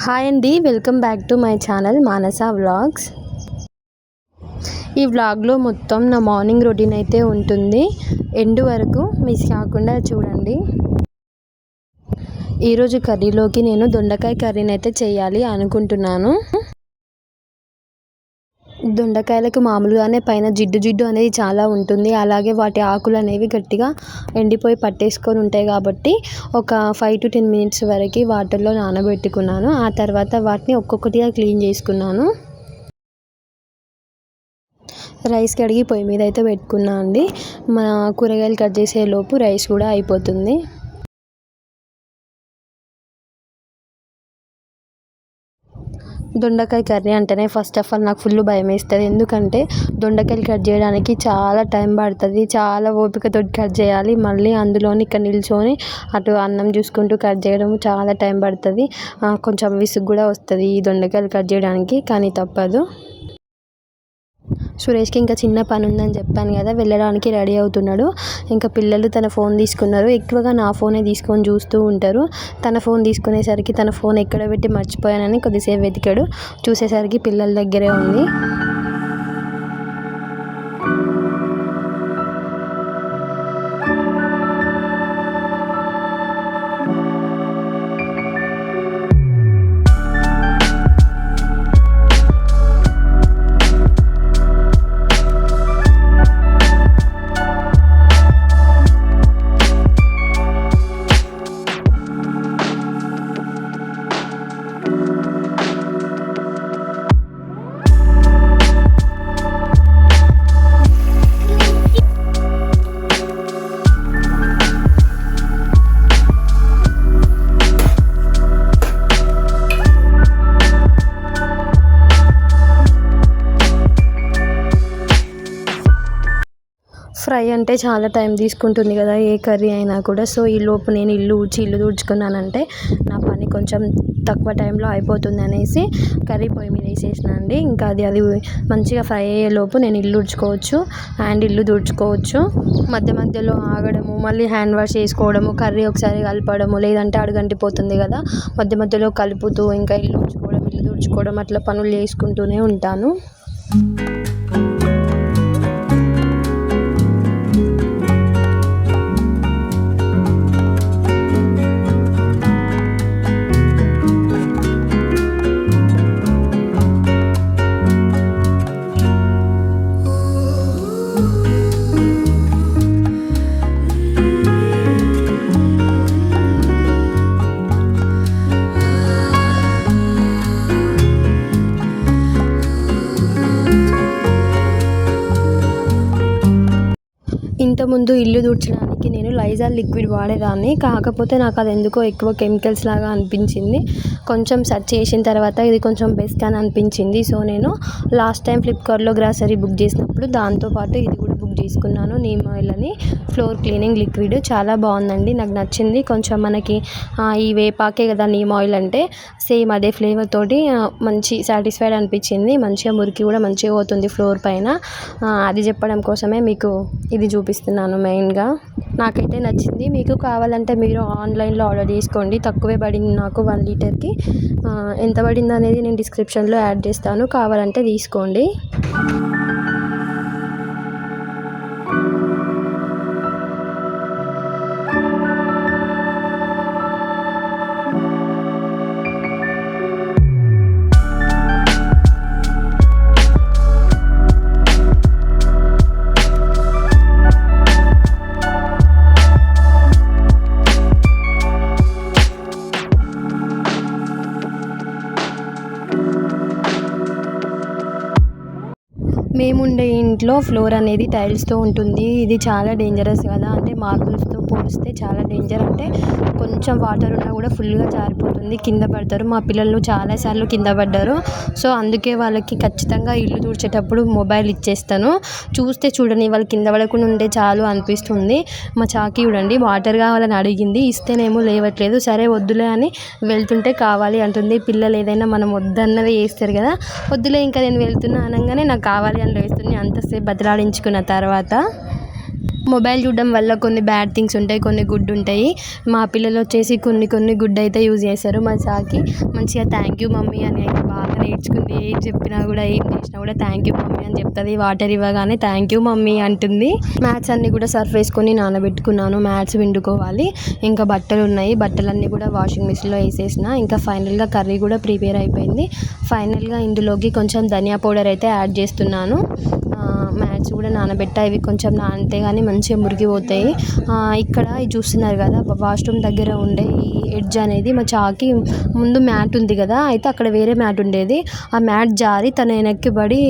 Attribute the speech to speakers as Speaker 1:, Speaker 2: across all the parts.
Speaker 1: Hi అండి, welcome back to my channel Manasa vlogs. ఈ వ్లాగ్లో మొత్తం నా మార్నింగ్ రొటీన్ అయితే ఉంటుంది. ఎండ్ వరకు మిస్ కాకుండా చూడండి. ఈరోజు కర్రీలోకి నేను దొండకాయ కర్రీని అయితే చేయాలి అనుకుంటున్నాను. దొండకాయలకు మామూలుగానే పైన జిడ్డు అనేది చాలా ఉంటుంది. అలాగే వాటి ఆకులు అనేవి గట్టిగా ఎండిపోయి పట్టేసుకొని ఉంటాయి కాబట్టి ఒక 5 to 10 minutes వరకు వాటర్లో నానబెట్టుకున్నాను. ఆ తర్వాత వాటిని ఒక్కొక్కటిగా క్లీన్ చేసుకున్నాను. రైస్ కడిగి పొయ్యి మీద అయితే పెట్టుకున్నా అండి. మన కూరగాయలు కట్ చేసే లోపు రైస్ కూడా అయిపోతుంది. దొండకాయ కర్రీ అంటేనే ఫస్ట్ ఆఫ్ ఆల్ నాకు ఫుల్ భయం వేస్తుంది. ఎందుకంటే దొండకాయలు కట్ చేయడానికి చాలా టైం పడుతుంది. చాలా ఓపికతో కట్ చేయాలి. మళ్ళీ అందులోని ఇక్కడ నిల్చొని అటు అన్నం చూసుకుంటూ కట్ చేయడం చాలా టైం పడుతుంది. కొంచెం విసుగు కూడా వస్తుంది ఈ దొండకాయలు కట్ చేయడానికి, కానీ తప్పదు. సురేష్కి ఇంకా చిన్న పని ఉందని చెప్పాను కదా, వెళ్ళడానికి రెడీ అవుతున్నాడు. ఇంకా పిల్లలు తన ఫోన్ తీసుకున్నారు. ఎక్కువగా నా ఫోనే తీసుకొని చూస్తూ ఉంటారు. తన ఫోన్ తీసుకునేసరికి తన ఫోన్ ఎక్కడ పెట్టి మర్చిపోయానని కొద్దిసేపు వెతికాడు. చూసేసరికి పిల్లల దగ్గరే ఉంది. ఫ్రై అంటే చాలా టైం తీసుకుంటుంది కదా ఏ కర్రీ అయినా కూడా. సో ఈ లోపు నేను ఇల్లు తుడుచుకున్నానంటే నా పని కొంచెం తక్కువ టైంలో అయిపోతుంది అనేసి కర్రీ పొయ్యి మీద వేసేసిన అండి. ఇంకా అది మంచిగా ఫ్రై అయ్యే లోపు నేను ఇల్లు తుడుచుకోవచ్చు అండ్ ఇల్లు తుడుచుకోవచ్చు. మధ్యలో ఆగడము, మళ్ళీ హ్యాండ్ వాష్ చేసుకోవడము, కర్రీ ఒకసారి కలపడము, లేదంటే అడుగంటిపోతుంది కదా, మధ్యలో కలుపుతూ ఇంకా ఇల్లు తుడుచుకోవడం అట్లా పనులు చేసుకుంటూనే ఉంటాను. ఇంతకుముందు ఇల్లు తుడచడానికి నేను లైజాల్ లిక్విడ్ వాడేదాన్ని. కాకపోతే నాకు అది ఎందుకో ఎక్కువ కెమికల్స్ లాగా అనిపించింది. కొంచెం సెర్చ్ చేసిన తర్వాత ఇది కొంచెం బెస్ట్ అని అనిపించింది. సో నేను లాస్ట్ టైం ఫ్లిప్కార్ట్లో గ్రాసరీ బుక్ చేసినప్పుడు దాంతోపాటు ఇది కూడా బుక్ చేసుకున్నాను. నీమ్ ఆయిల్ అని ఫ్లోర్ క్లీనింగ్ లిక్విడ్ చాలా బాగుందండి, నాకు నచ్చింది. కొంచెం మనకి ఈ వేపాకే కదా నీమ్ ఆయిల్ అంటే, సేమ్ అదే ఫ్లేవర్ తోటి మంచి సాటిస్ఫైడ్ అనిపించింది. మంచిగా మురికి కూడా మంచిగా పోతుంది ఫ్లోర్ పైన. అది చెప్పడం కోసమే మీకు ఇది చూపిస్తున్నాను మెయిన్గా. నాకైతే నచ్చింది. మీకు కావాలంటే మీరు ఆన్లైన్లో ఆర్డర్ చేసుకోండి. తక్కువే పడింది నాకు 1 లీటర్కి. ఎంత పడింది అనేది నేను డిస్క్రిప్షన్లో యాడ్ చేస్తాను, కావాలంటే తీసుకోండి. మేముండే ఇంట్లో ఫ్లోర్ అనేది టైల్స్తో ఉంటుంది. ఇది చాలా డేంజరస్ కదా, అంటే మార్బుల్స్తో పోలిస్తే చాలా డేంజర్. అంటే కొంచెం వాటర్ ఉన్నా కూడా ఫుల్గా జారిపోతుంది, కింద పడతారు. మా పిల్లలు చాలాసార్లు కింద పడ్డారు. సో అందుకే వాళ్ళకి ఖచ్చితంగా ఇల్లు తుడిచేటప్పుడు మొబైల్ ఇచ్చేస్తాను. చూడని వాళ్ళు కింద పడకుండా ఉంటే చాలు అనిపిస్తుంది. మా చాకి చూడండి వాటర్ కావాలని అడిగింది, ఇస్తేనేమో లేవట్లేదు. సరే వద్దులే అని వెళ్తుంటే కావాలి అంటుంది. పిల్లలు ఏదైనా మనం వద్దన్నదే చేస్తారు కదా, వద్దులే ఇంకా నేను వెళ్తున్నా అనగానే నాకు కావాలి అని వేస్తుంది. అంతసేపు బతిలాడించుకున్న తర్వాత మొబైల్ చూడడం వల్ల కొన్ని బ్యాడ్ థింగ్స్ ఉంటాయి, కొన్ని గుడ్ ఉంటాయి. మా పిల్లలు వచ్చేసి కొన్ని గుడ్ అయితే యూజ్ చేస్తారు. మా సాకి మంచిగా థ్యాంక్ యూ మమ్మీ అని అయితే బాగా నేర్చుకుంది. ఏం చెప్పినా కూడా ఏం చేసినా కూడా థ్యాంక్ యూ మమ్మీ అని చెప్తుంది. వాటర్ ఇవ్వగానే థ్యాంక్ యూ మమ్మీ అంటుంది. మ్యాట్స్ అన్నీ కూడా సర్ఫ్ వేసుకొని నానబెట్టుకున్నాను. మ్యాట్స్ పిండుకోవాలి. ఇంకా బట్టలు ఉన్నాయి, బట్టలన్నీ కూడా వాషింగ్ మిషన్లో వేసేసిన. ఇంకా ఫైనల్గా కర్రీ కూడా ప్రిపేర్ అయిపోయింది. ఫైనల్గా ఇందులోకి కొంచెం ధనియా పౌడర్ అయితే యాడ్ చేస్తున్నాను. మ్యాట్స్ కూడా నానబెట్టా, ఇవి కొంచెం నానితే కానీ మంచిగా మురిగిపోతాయి. ఇక్కడ ఇది చూస్తున్నారు కదా, వాష్రూమ్ దగ్గర ఉండే ఈ ఎడ్జ్ అనేది మా చాకి ముందు మ్యాట్ ఉంది కదా, అయితే అక్కడ వేరే మ్యాట్ ఉండేది. ఆ మ్యాట్ జారి తన వెనక్కి పడి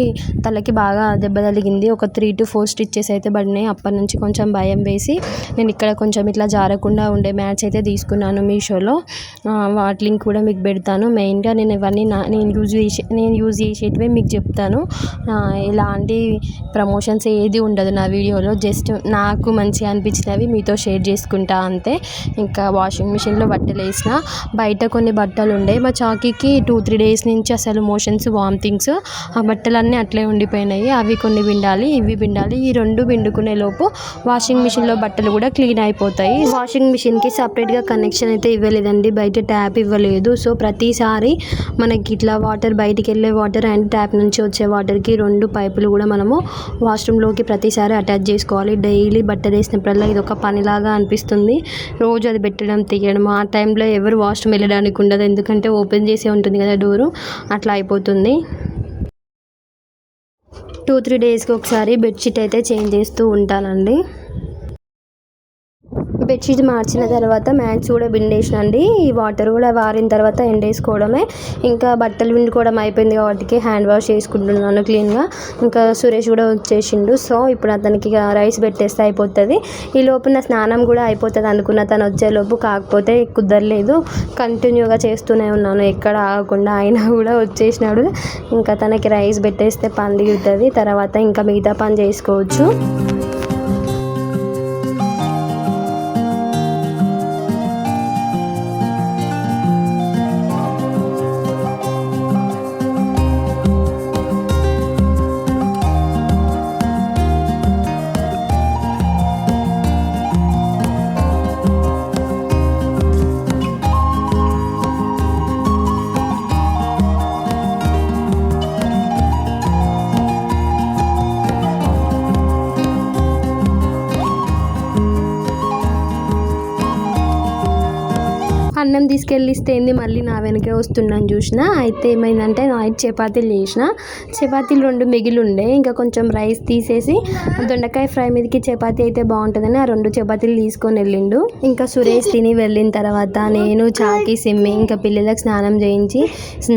Speaker 1: తలకి బాగా దెబ్బ తగిలింది. ఒక 3 to 4 స్టిచ్చెస్ అయితే పడినాయి. అప్పటి నుంచి కొంచెం భయం వేసి నేను ఇక్కడ కొంచెం ఇట్లా జారకుండా ఉండే మ్యాట్స్ అయితే తీసుకున్నాను మీషోలో. వాటి లింక్ కూడా మీకు పెడతాను. మెయిన్గా నేను ఇవన్నీ నేను యూజ్ చేసేటివే మీకు చెప్తాను. ఇలాంటి ప్రమోషన్స్ ఏది ఉండదు నా వీడియోలో. జస్ట్ నాకు మంచిగా అనిపించినవి మీతో షేర్ చేసుకుంటా అంతే. ఇంకా వాషింగ్ మిషన్లో బట్టలు వేసిన. బయట కొన్ని బట్టలు ఉండే మా చాకీకి 2-3 డేస్ నుంచి అసలు మోషన్స్, వామిటింగ్స్, ఆ బట్టలన్నీ అట్లే ఉండిపోయినాయి. అవి కొన్ని పిండాలి, ఇవి పిండాలి. ఈ 2 పిండుకునే లోపు వాషింగ్ మిషన్లో బట్టలు కూడా క్లీన్ అయిపోతాయి. వాషింగ్ మిషన్కి సపరేట్గా కనెక్షన్ అయితే ఇవ్వలేదండి, బయట ట్యాప్ ఇవ్వలేదు. సో ప్రతిసారి మనకి ఇట్లా వాటర్ బయటికి వెళ్ళే వాటర్ అండ్ ట్యాప్ నుంచి వచ్చే వాటర్కి 2 పైపులు కూడా మనము వాష్రూమ్లోకి ప్రతిసారి అటాచ్ చేసుకోవాలి. డైలీ బట్టలు వేసినప్పుడల్లా ఇది ఒక పనిలాగా అనిపిస్తుంది. రోజు అది పెట్టడం, తీయడం. ఆ టైంలో ఎవరు వాష్రూమ్ వెళ్ళడానికి ఉండదు, ఎందుకంటే ఓపెన్ చేసే ఉంటుంది కదా డోరు, అట్లా అయిపోతుంది. 2-3 డేస్కి ఒకసారి బెడ్షీట్ అయితే చేంజ్ చేస్తూ ఉంటానండి. బెడ్షీట్ మార్చిన తర్వాత మ్యాట్స్ కూడా పిండేసినండి. ఈ వాటర్ కూడా వారిన తర్వాత ఎండేసుకోవడమే. ఇంకా బట్టలు పిండుకోవడం అయిపోయింది కాబట్టి హ్యాండ్ వాష్ చేసుకుంటున్నాను క్లీన్గా. ఇంకా సురేష్ కూడా వచ్చేసిండు. సో ఇప్పుడు అతనికి రైస్ పెట్టేస్తే అయిపోతుంది. ఈ లోపు నా స్నానం కూడా అయిపోతుంది అనుకున్న తను వచ్చేలోపు, కాకపోతే కుదరలేదు. కంటిన్యూగా చేస్తూనే ఉన్నాను ఎక్కడ ఆగకుండా. అయినా కూడా వచ్చేసినాడు. ఇంకా తనకి రైస్ పెట్టేస్తే పని దిగుతుంది. తర్వాత ఇంకా మిగతా పని చేసుకోవచ్చు. అన్నం తీసుకెళ్ళిస్తే మళ్ళీ నా వెనకే వస్తున్నాను చూసిన. అయితే ఏమైందంటే నైట్ చపాతీలు చేసిన. చపాతీలు 2 మిగిలి ఉండే. ఇంకా కొంచెం రైస్ తీసేసి దొండకాయ ఫ్రై మీదకి చపాతీ అయితే బాగుంటుందని ఆ 2 చపాతీలు తీసుకొని వెళ్ళిండు. ఇంకా సురేష్ తిని వెళ్ళిన తర్వాత నేను, చాకి, సిమ్మి ఇంకా పిల్లలకు స్నానం చేయించి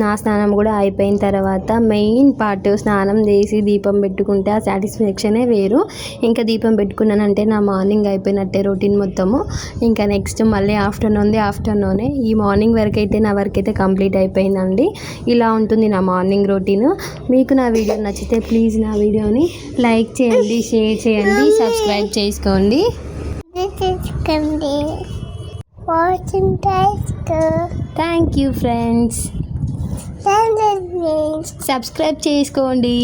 Speaker 1: నా స్నానం కూడా అయిపోయిన తర్వాత మెయిన్ పార్ట్ స్నానం చేసి దీపం పెట్టుకుంటే ఆ సాటిస్ఫాక్షనే వేరు. ఇంకా దీపం పెట్టుకున్నానంటే నా మార్నింగ్ అయిపోయినట్టే రొటీన్ మొత్తము. ఇంకా నెక్స్ట్ మళ్ళీ ఆఫ్టర్నూనే. ఈ మార్నింగ్ వరకు అయితే నా వర్క్ అయితే కంప్లీట్ అయిపోయిందండి. ఇలా ఉంటుంది నా మార్నింగ్ రొటీన్. మీకు నా వీడియో నచ్చితే ప్లీజ్ నా వీడియోని లైక్ చేయండి, షేర్ చేయండి, సబ్స్క్రైబ్ చేసుకోండి. Thank you friends. సబ్స్క్రైబ్ చేసుకోండి.